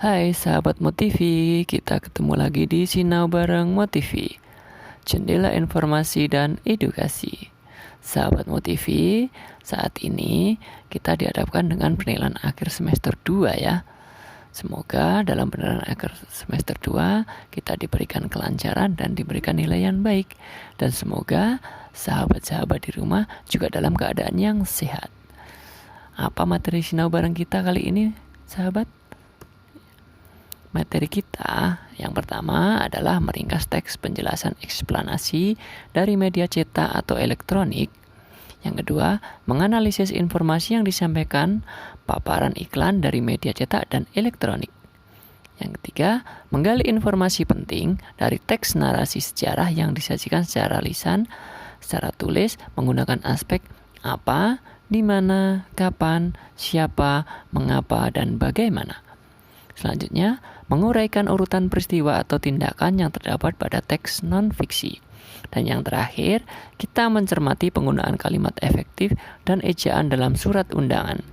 Hai sahabat Motivi, kita ketemu lagi di Sinau bareng Motivi, jendela informasi dan edukasi. Sahabat Motivi, saat ini kita dihadapkan dengan penilaian akhir semester 2 ya. Semoga dalam penilaian akhir semester 2 kita diberikan kelancaran dan diberikan nilai yang baik. Dan semoga sahabat-sahabat di rumah juga dalam keadaan yang sehat. Apa materi Sinau bareng kita kali ini, sahabat? Materi kita yang pertama adalah meringkas teks penjelasan eksplanasi dari media cetak atau elektronik. Yang kedua, menganalisis informasi yang disampaikan paparan iklan dari media cetak dan elektronik. Yang ketiga, menggali informasi penting dari teks narasi sejarah yang disajikan secara lisan, secara tulis menggunakan aspek apa, di mana, kapan, siapa, mengapa, dan bagaimana. Selanjutnya, menguraikan urutan peristiwa atau tindakan yang terdapat pada teks non-fiksi. Dan yang terakhir, kita mencermati penggunaan kalimat efektif dan ejaan dalam surat undangan.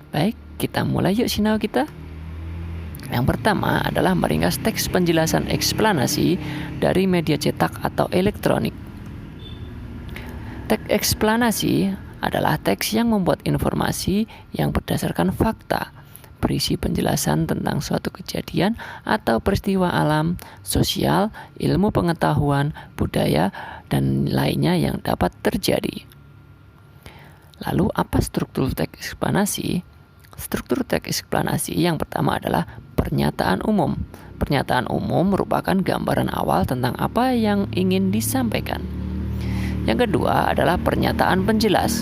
Baik, kita mulai yuk sinau kita. Yang pertama adalah meringkas teks penjelasan eksplanasi dari media cetak atau elektronik. Teks eksplanasi adalah teks yang membuat informasi yang berdasarkan fakta, berisi penjelasan tentang suatu kejadian atau peristiwa alam, sosial, ilmu pengetahuan, budaya, dan lainnya yang dapat terjadi. Lalu apa struktur teks eksplanasi? Struktur teks eksplanasi yang pertama adalah pernyataan umum. Pernyataan umum merupakan gambaran awal tentang apa yang ingin disampaikan. Yang kedua adalah pernyataan penjelas.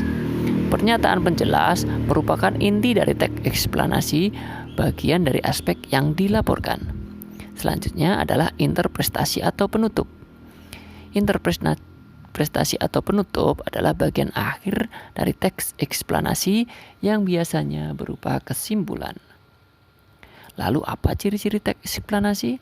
Pernyataan penjelas merupakan inti dari teks eksplanasi, bagian dari aspek yang dilaporkan. Selanjutnya adalah interpretasi atau penutup. Interpretasi atau penutup adalah bagian akhir dari teks eksplanasi yang biasanya berupa kesimpulan. Lalu apa ciri-ciri teks eksplanasi?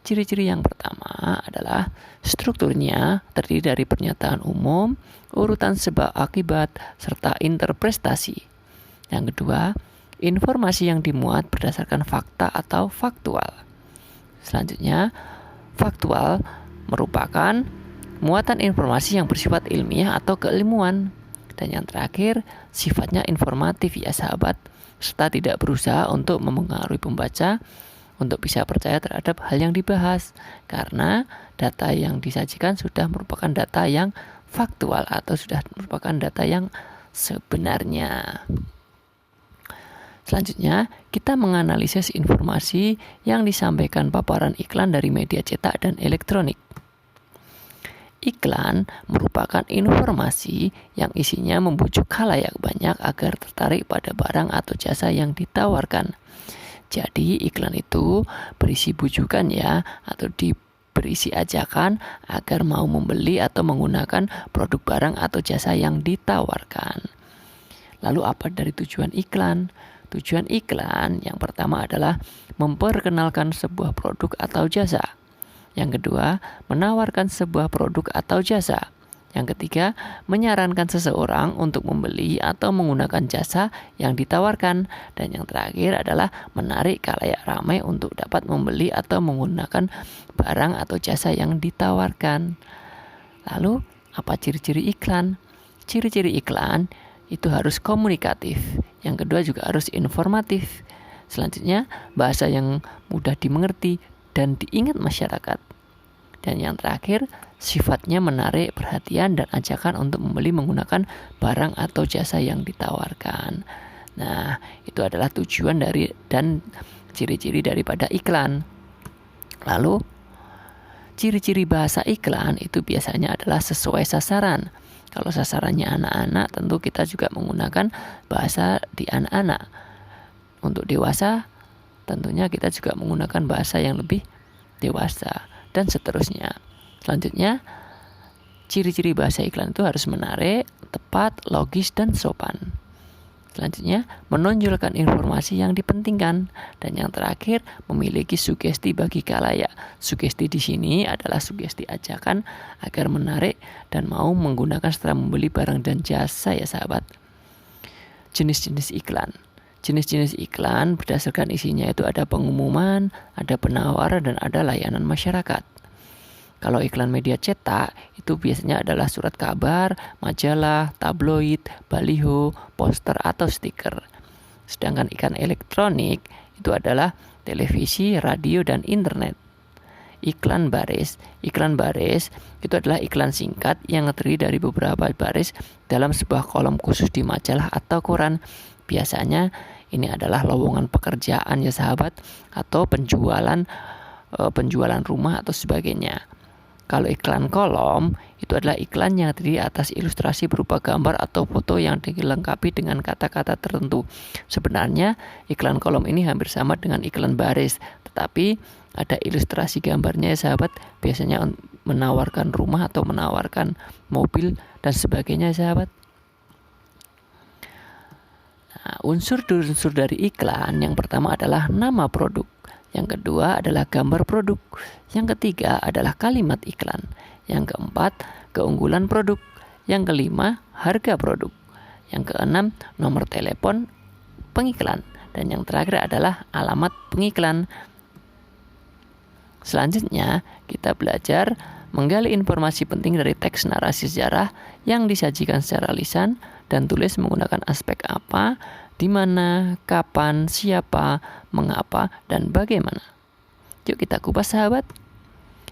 Ciri-ciri yang pertama adalah strukturnya terdiri dari pernyataan umum, urutan sebab akibat, serta interpretasi. Yang kedua, informasi yang dimuat berdasarkan fakta atau faktual. Selanjutnya, faktual merupakan muatan informasi yang bersifat ilmiah atau keilmuan. Dan yang terakhir, sifatnya informatif ya sahabat, serta tidak berusaha untuk mempengaruhi pembaca untuk bisa percaya terhadap hal yang dibahas, karena data yang disajikan sudah merupakan data yang faktual atau sudah merupakan data yang sebenarnya. Selanjutnya, kita menganalisis informasi yang disampaikan paparan iklan dari media cetak dan elektronik. Iklan merupakan informasi yang isinya membujuk khalayak banyak agar tertarik pada barang atau jasa yang ditawarkan. Jadi iklan itu berisi bujukan ya, atau berisi ajakan agar mau membeli atau menggunakan produk barang atau jasa yang ditawarkan. Lalu apa dari tujuan iklan? Tujuan iklan yang pertama adalah memperkenalkan sebuah produk atau jasa. Yang kedua, menawarkan sebuah produk atau jasa. Yang ketiga, menyarankan seseorang untuk membeli atau menggunakan jasa yang ditawarkan. Dan yang terakhir adalah menarik khalayak ramai untuk dapat membeli atau menggunakan barang atau jasa yang ditawarkan. Lalu, apa ciri-ciri iklan? Ciri-ciri iklan itu harus komunikatif. Yang kedua juga harus informatif. Selanjutnya, bahasa yang mudah dimengerti dan diingat masyarakat. Dan yang terakhir, sifatnya menarik perhatian dan ajakan untuk membeli menggunakan barang atau jasa yang ditawarkan. Nah, itu adalah tujuan dari dan ciri-ciri daripada iklan. Lalu, ciri-ciri bahasa iklan itu biasanya adalah sesuai sasaran. Kalau sasarannya anak-anak, tentu kita juga menggunakan bahasa di anak-anak. Untuk dewasa, tentunya kita juga menggunakan bahasa yang lebih dewasa, dan seterusnya. Selanjutnya, ciri-ciri bahasa iklan itu harus menarik, tepat, logis, dan sopan. Selanjutnya, menonjolkan informasi yang dipentingkan. Dan yang terakhir, memiliki sugesti bagi khalayak. Sugesti di sini adalah sugesti ajakan agar menarik dan mau menggunakan setelah membeli barang dan jasa ya sahabat. Jenis-jenis iklan. Jenis-jenis iklan berdasarkan isinya itu ada pengumuman, ada penawaran, dan ada layanan masyarakat. Kalau iklan media cetak itu biasanya adalah surat kabar, majalah, tabloid, baliho, poster, atau stiker. Sedangkan iklan elektronik itu adalah televisi, radio, dan internet. Iklan baris itu adalah iklan singkat yang terdiri dari beberapa baris dalam sebuah kolom khusus di majalah atau koran. Biasanya ini adalah lowongan pekerjaan ya sahabat, atau penjualan rumah atau sebagainya. Kalau iklan kolom itu adalah iklan yang terdiri atas ilustrasi berupa gambar atau foto yang dilengkapi dengan kata-kata tertentu. Sebenarnya iklan kolom ini hampir sama dengan iklan baris, tetapi ada ilustrasi gambarnya ya sahabat, biasanya menawarkan rumah atau menawarkan mobil dan sebagainya ya sahabat. Nah, unsur-unsur dari iklan yang pertama adalah nama produk, yang kedua adalah gambar produk, yang ketiga adalah kalimat iklan, yang keempat keunggulan produk, yang kelima harga produk, yang keenam nomor telepon pengiklan, dan yang terakhir adalah alamat pengiklan. Selanjutnya kita belajar menggali informasi penting dari teks narasi sejarah yang disajikan secara lisan dan tulis menggunakan aspek apa, di mana, kapan, siapa, mengapa, dan bagaimana. Yuk kita kupas sahabat.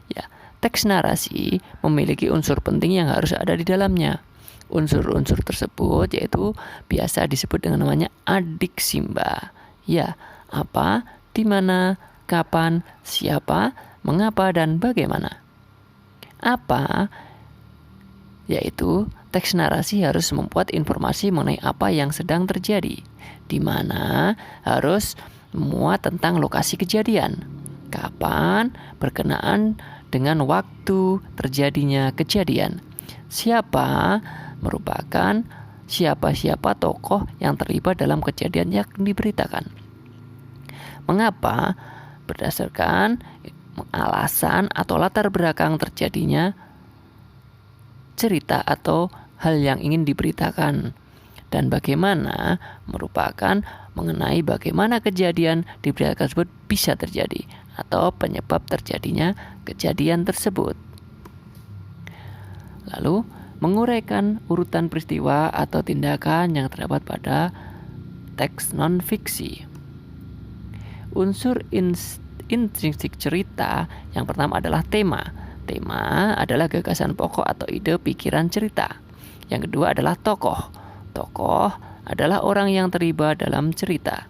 Ya, teks narasi memiliki unsur penting yang harus ada di dalamnya. Unsur-unsur tersebut yaitu biasa disebut dengan namanya adiksimba. Ya, apa, di mana, kapan, siapa, mengapa, dan bagaimana. Apa yaitu teks narasi harus membuat informasi mengenai apa yang sedang terjadi, di mana harus memuat tentang lokasi kejadian, kapan berkenaan dengan waktu terjadinya kejadian, siapa merupakan siapa-siapa tokoh yang terlibat dalam kejadian yang diberitakan, mengapa berdasarkan alasan atau latar belakang terjadinya cerita atau hal yang ingin diberitakan, dan bagaimana merupakan mengenai bagaimana kejadian diberitakan tersebut bisa terjadi atau penyebab terjadinya kejadian tersebut. Lalu menguraikan urutan peristiwa atau tindakan yang terdapat pada teks non-fiksi. Unsur intrinsik cerita yang pertama adalah tema. Tema adalah gagasan pokok atau ide pikiran cerita. Yang kedua adalah tokoh. Tokoh adalah orang yang terlibat dalam cerita.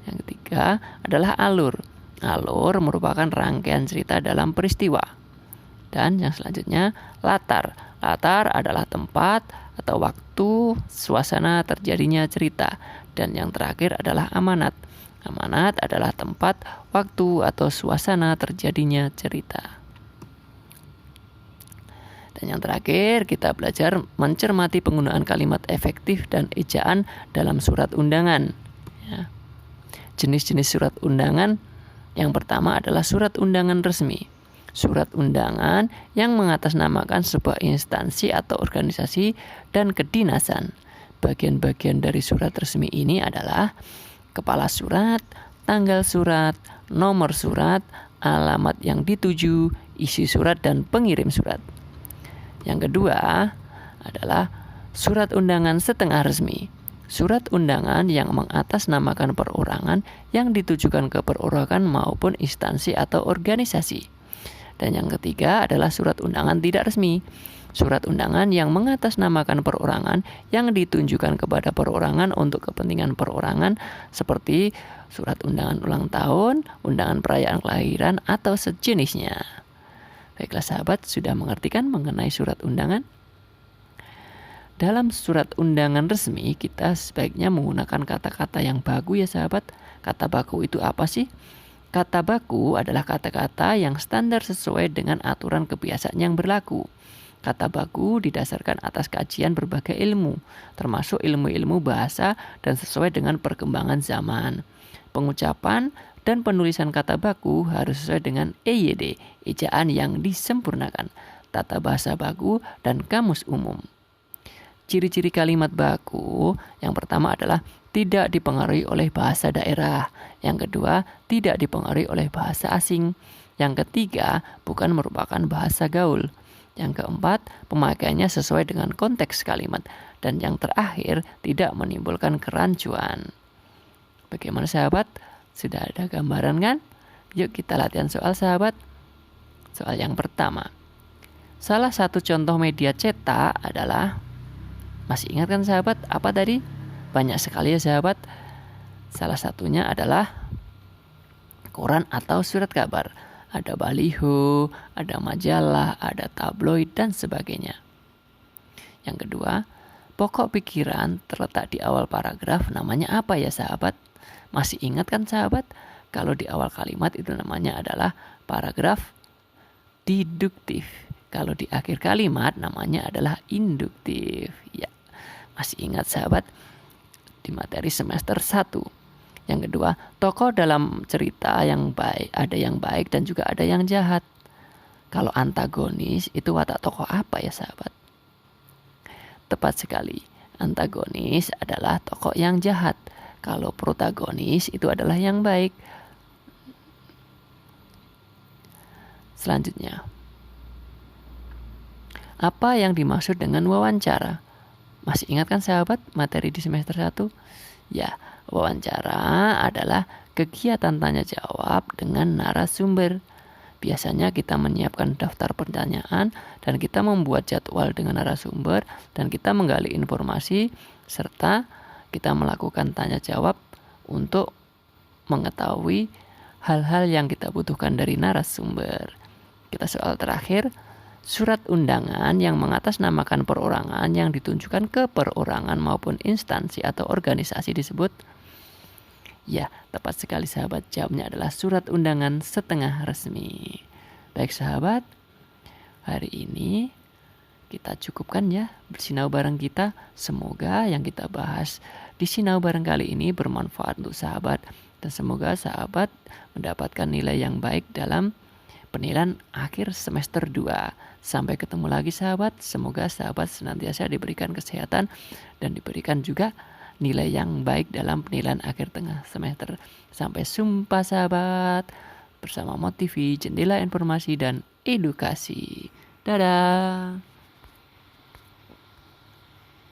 Yang ketiga adalah alur. Alur merupakan rangkaian cerita dalam peristiwa. Dan yang selanjutnya latar. Latar adalah tempat atau waktu, suasana terjadinya cerita. Dan yang terakhir adalah amanat. Amanat adalah tempat, waktu, atau suasana terjadinya cerita. Dan yang terakhir kita belajar mencermati penggunaan kalimat efektif dan ejaan dalam surat undangan. Ya. Jenis-jenis surat undangan yang pertama adalah surat undangan resmi. Surat undangan yang mengatasnamakan sebuah instansi atau organisasi dan kedinasan. Bagian-bagian dari surat resmi ini adalah kepala surat, tanggal surat, nomor surat, alamat yang dituju, isi surat, dan pengirim surat. Yang kedua adalah surat undangan setengah resmi. Surat undangan yang mengatasnamakan perorangan yang ditujukan ke perorangan maupun instansi atau organisasi. Dan yang ketiga adalah surat undangan tidak resmi. Surat undangan yang mengatasnamakan perorangan yang ditunjukkan kepada perorangan untuk kepentingan perorangan, seperti surat undangan ulang tahun, undangan perayaan kelahiran, atau sejenisnya. Baiklah sahabat, sudah mengerti kan mengenai surat undangan? Dalam surat undangan resmi, kita sebaiknya menggunakan kata-kata yang baku ya sahabat. Kata baku itu apa sih? Kata baku adalah kata-kata yang standar sesuai dengan aturan kebiasaan yang berlaku. Kata baku didasarkan atas kajian berbagai ilmu, termasuk ilmu-ilmu bahasa dan sesuai dengan perkembangan zaman. Pengucapan dan penulisan kata baku harus sesuai dengan EYD, ejaan yang disempurnakan, tata bahasa baku, dan kamus umum. Ciri-ciri kalimat baku yang pertama adalah tidak dipengaruhi oleh bahasa daerah. Yang kedua, tidak dipengaruhi oleh bahasa asing. Yang ketiga, bukan merupakan bahasa gaul. Yang keempat, pemakaiannya sesuai dengan konteks kalimat. Dan yang terakhir, tidak menimbulkan kerancuan. Bagaimana sahabat? Sudah ada gambaran kan? Yuk kita latihan soal sahabat. Soal yang pertama. Salah satu contoh media cetak adalah, masih ingat kan sahabat? Apa tadi? Banyak sekali ya sahabat. Salah satunya adalah koran atau surat kabar. Ada baliho, ada majalah, ada tabloid, dan sebagainya. Yang kedua, pokok pikiran terletak di awal paragraf, namanya apa ya sahabat? Masih ingat kan sahabat? Kalau di awal kalimat itu namanya adalah paragraf deduktif. Kalau di akhir kalimat namanya adalah induktif. Ya, masih ingat sahabat? Di materi semester 1. Yang kedua, tokoh dalam cerita yang baik, ada yang baik dan juga ada yang jahat. Kalau antagonis itu watak tokoh apa ya sahabat? Tepat sekali, antagonis adalah tokoh yang jahat. Kalau protagonis itu adalah yang baik. Selanjutnya, apa yang dimaksud dengan wawancara? Masih ingat kan sahabat materi di semester 1? Ya, wawancara adalah kegiatan tanya jawab dengan narasumber. Biasanya kita menyiapkan daftar pertanyaan dan kita membuat jadwal dengan narasumber dan kita menggali informasi serta kita melakukan tanya jawab untuk mengetahui hal-hal yang kita butuhkan dari narasumber. Kita soal terakhir. Surat undangan yang mengatasnamakan perorangan yang ditunjukkan ke perorangan maupun instansi atau organisasi disebut. Ya, tepat sekali sahabat. Jawabnya adalah surat undangan setengah resmi. Baik sahabat, hari ini kita cukupkan ya bersinau bareng kita. Semoga yang kita bahas di sinau bareng kali ini bermanfaat untuk sahabat. Dan semoga sahabat mendapatkan nilai yang baik dalam penilaian akhir semester 2. Sampai ketemu lagi sahabat. Semoga sahabat senantiasa diberikan kesehatan dan diberikan juga nilai yang baik dalam penilaian akhir tengah semester. Sampai jumpa sahabat bersama Motivi, Jendela Informasi dan Edukasi. Dadah.